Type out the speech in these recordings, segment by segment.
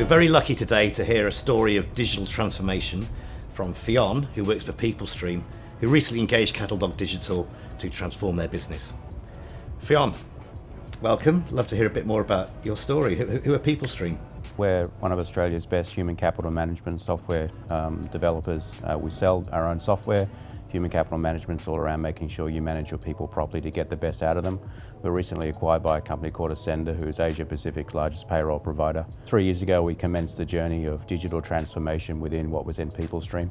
very lucky today to hear a story of digital transformation from Fionn, who works for PeopleStreme's, who recently engaged Cattle Digital to transform their business. Fionn, welcome. Love to hear a bit more about your story. Who are PeopleStreme? We're one of Australia's best human capital management software developers. We sell our own software. Human capital management is all around making sure you manage your people properly to get the best out of them. We were recently acquired by a company called Ascender, who's Asia Pacific's largest payroll provider. 3 years ago, we commenced the journey of digital transformation within what was in PeopleStreme.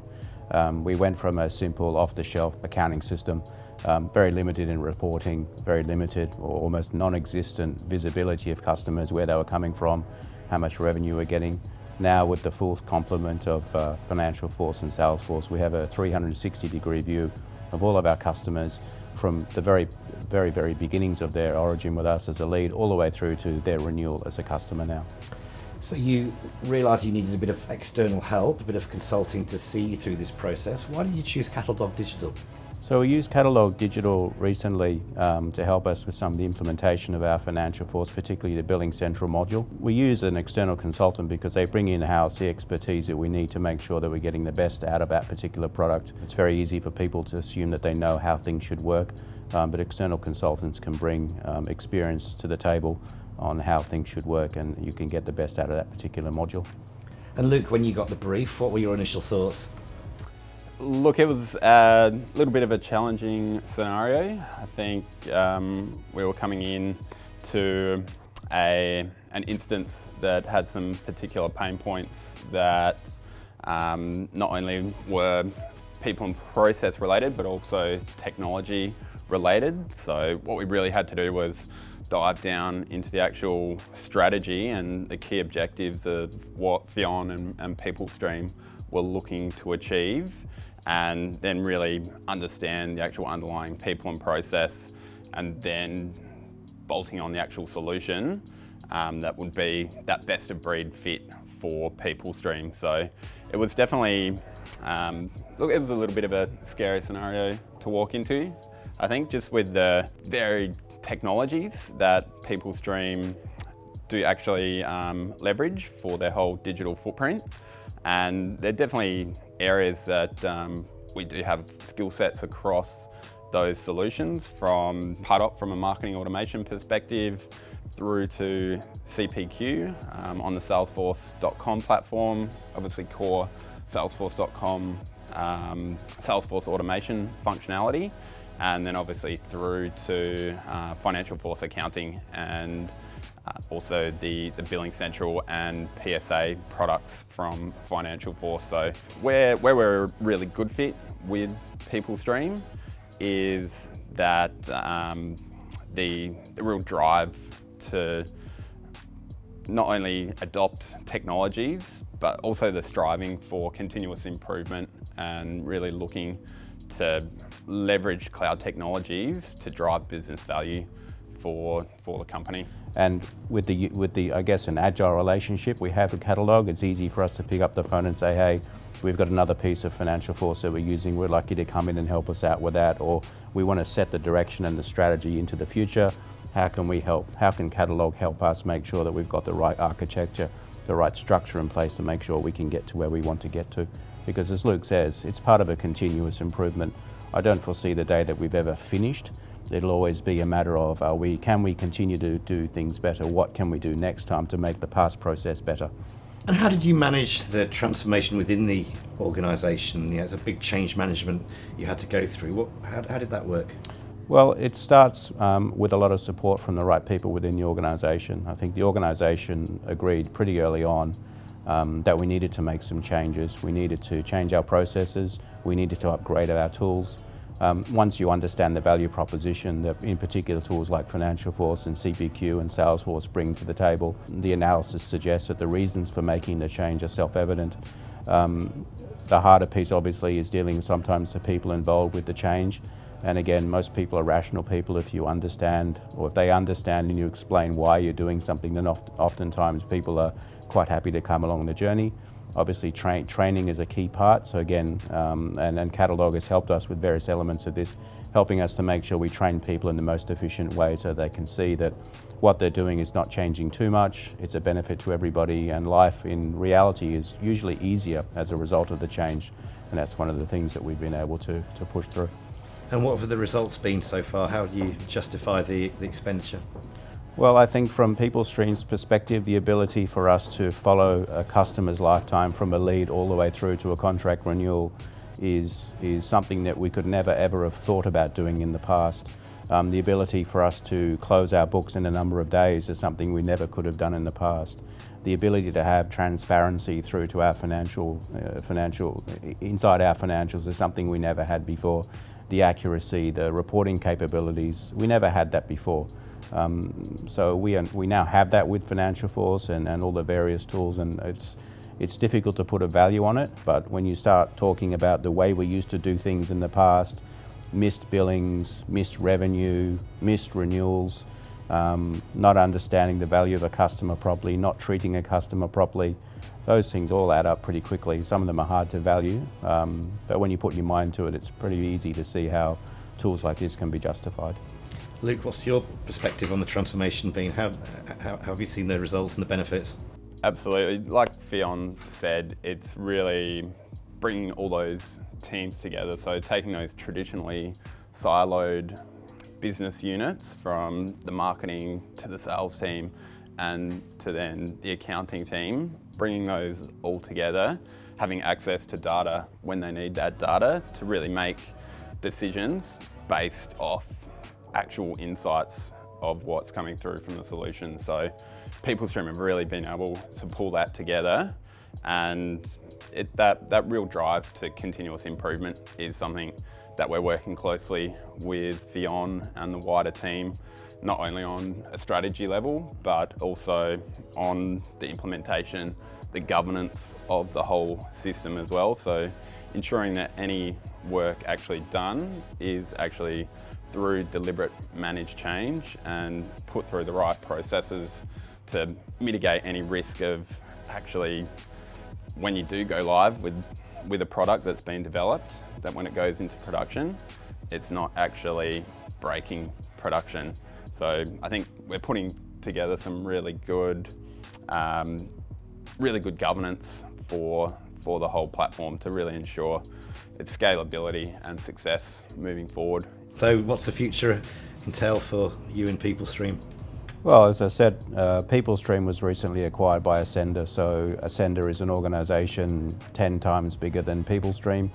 We went from a simple off-the-shelf accounting system, very limited in reporting, very limited or almost non-existent visibility of customers, where they were coming from, how much revenue we're getting. Now with the full complement of FinancialForce and Salesforce, we have a 360-degree view of all of our customers from the very beginnings of their origin with us as a lead all the way through to their renewal as a customer now. So you realised you needed a bit of external help, a bit of consulting to see you through this process. Why did you choose Cattle Digital? So we used Cattle Digital recently to help us with some of the implementation of our FinancialForce, particularly the Billing Central module. We use an external consultant because they bring in-house the expertise that we need to make sure that we're getting the best out of that particular product. It's very easy for people to assume that they know how things should work, but external consultants can bring experience to the table on how things should work, and you can get the best out of that particular module. And Luke, when you got the brief, what were your initial thoughts? Look, it was a little bit of a challenging scenario. I think we were coming in to an instance that had some particular pain points that not only were people and process related, but also technology related. So what we really had to do was dive down into the actual strategy and the key objectives of what Fionn and PeopleStreme were looking to achieve, and then really understand the actual underlying people and process, and then bolting on the actual solution that would be that best of breed fit for PeopleStreme. So it was definitely, look, it was a little bit of a scary scenario to walk into. I think just with the varied technologies that PeopleStreme do actually leverage for their whole digital footprint. And there are definitely areas that we do have skill sets across those solutions, from from a marketing automation perspective through to CPQ on the Salesforce.com platform, obviously core Salesforce.com Salesforce automation functionality, and then obviously through to FinancialForce accounting, and also the Billing Central and PSA products from FinancialForce. So where we're a really good fit with PeopleStreme is that the real drive to not only adopt technologies, but also the striving for continuous improvement and really looking to leverage cloud technologies to drive business value for the company. And with the I guess an agile relationship we have with Cattle, it's easy for us to pick up the phone and say, hey, we've got another piece of FinancialForce that we're using, we'd like you to come in and help us out with that, or we want to set the direction and the strategy into the future. How can we help? How can Cattle help us make sure that we've got the right architecture, the right structure in place to make sure we can get to where we want to get to? Because as Luke says, it's part of a continuous improvement. I don't foresee the day that we've ever finished. It'll always be a matter of, can we continue to do things better? What can we do next time to make the past process better? And how did you manage the transformation within the organisation? It's a big change management you had to go through. How did that work? Well, it starts with a lot of support from the right people within the organisation. I think the organisation agreed pretty early on that we needed to make some changes. We needed to change our processes. We needed to upgrade our tools. Once you understand the value proposition that in particular tools like FinancialForce and CPQ and Salesforce bring to the table, the analysis suggests that the reasons for making the change are self-evident. The harder piece obviously is dealing with sometimes the people involved with the change. And again, most people are rational people. If you understand, or if they understand and you explain why you're doing something, then oftentimes people are quite happy to come along the journey. Obviously training is a key part, so again, and Cattle has helped us with various elements of this, helping us to make sure we train people in the most efficient way so they can see that what they're doing is not changing too much, it's a benefit to everybody, and life in reality is usually easier as a result of the change, and that's one of the things that we've been able to push through. And what have the results been so far? How do you justify the expenditure? Well, I think from PeopleStreme's perspective, the ability for us to follow a customer's lifetime from a lead all the way through to a contract renewal is something that we could never ever have thought about doing in the past. The ability for us to close our books in a number of days is something we never could have done in the past. The ability to have transparency through to our financial inside our financials is something we never had before. The accuracy, the reporting capabilities, we never had that before. So we now have that with FinancialForce and all the various tools, and it's difficult to put a value on it, but when you start talking about the way we used to do things in the past, missed billings, missed revenue, missed renewals, not understanding the value of a customer properly, not treating a customer properly, those things all add up pretty quickly. Some of them are hard to value, but when you put your mind to it, it's pretty easy to see how tools like this can be justified. Luke, what's your perspective on the transformation been? How have you seen the results and the benefits? Absolutely. Like Fionn said, it's really bringing all those teams together. So taking those traditionally siloed business units from the marketing to the sales team and to then the accounting team, bringing those all together, having access to data when they need that data to really make decisions based off actual insights of what's coming through from the solution. So PeopleStream have really been able to pull that together, and that real drive to continuous improvement is something that we're working closely with Fionn and the wider team, not only on a strategy level, but also on the implementation, the governance of the whole system as well. So ensuring that any work actually done is actually through deliberate managed change and put through the right processes to mitigate any risk of actually, when you do go live with a product that's been developed, that when it goes into production, it's not actually breaking production. So I think we're putting together some really good governance for the whole platform to really ensure its scalability and success moving forward. So what's the future entail for you and PeopleStream? Well, as I said, PeopleStream was recently acquired by Ascender. So Ascender is an organisation 10 times bigger than PeopleStream.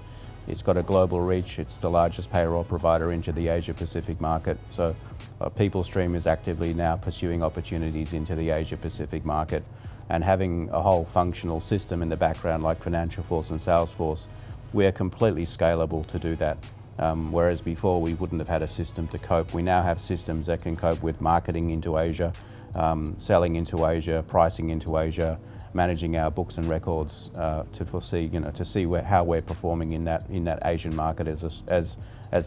It's got a global reach. It's the largest payroll provider into the Asia Pacific market. So PeopleStream is actively now pursuing opportunities into the Asia Pacific market, and having a whole functional system in the background like FinancialForce and Salesforce, we're completely scalable to do that. Whereas before we wouldn't have had a system to cope. We now have systems that can cope with marketing into Asia, selling into Asia, pricing into Asia, managing our books and records to foresee, to see how we're performing in that Asian market as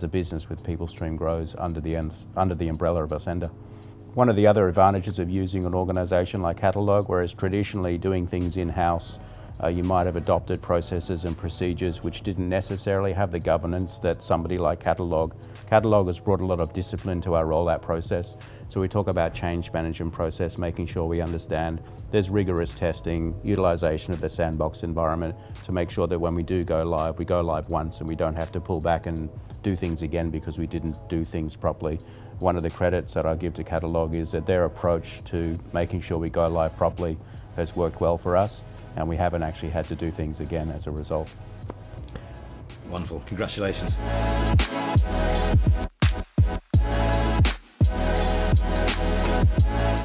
the business with PeopleStream grows under the umbrella of Ascender. One of the other advantages of using an organisation like Catalogue, whereas traditionally doing things in-house, you might have adopted processes and procedures which didn't necessarily have the governance that somebody like Catalogue. Catalogue has brought a lot of discipline to our rollout process. So we talk about change management process, making sure we understand there's rigorous testing, utilisation of the sandbox environment to make sure that when we do go live, we go live once and we don't have to pull back and do things again because we didn't do things properly. One of the credits that I give to Catalogue is that their approach to making sure we go live properly has worked well for us, and we haven't actually had to do things again as a result. Wonderful. Congratulations.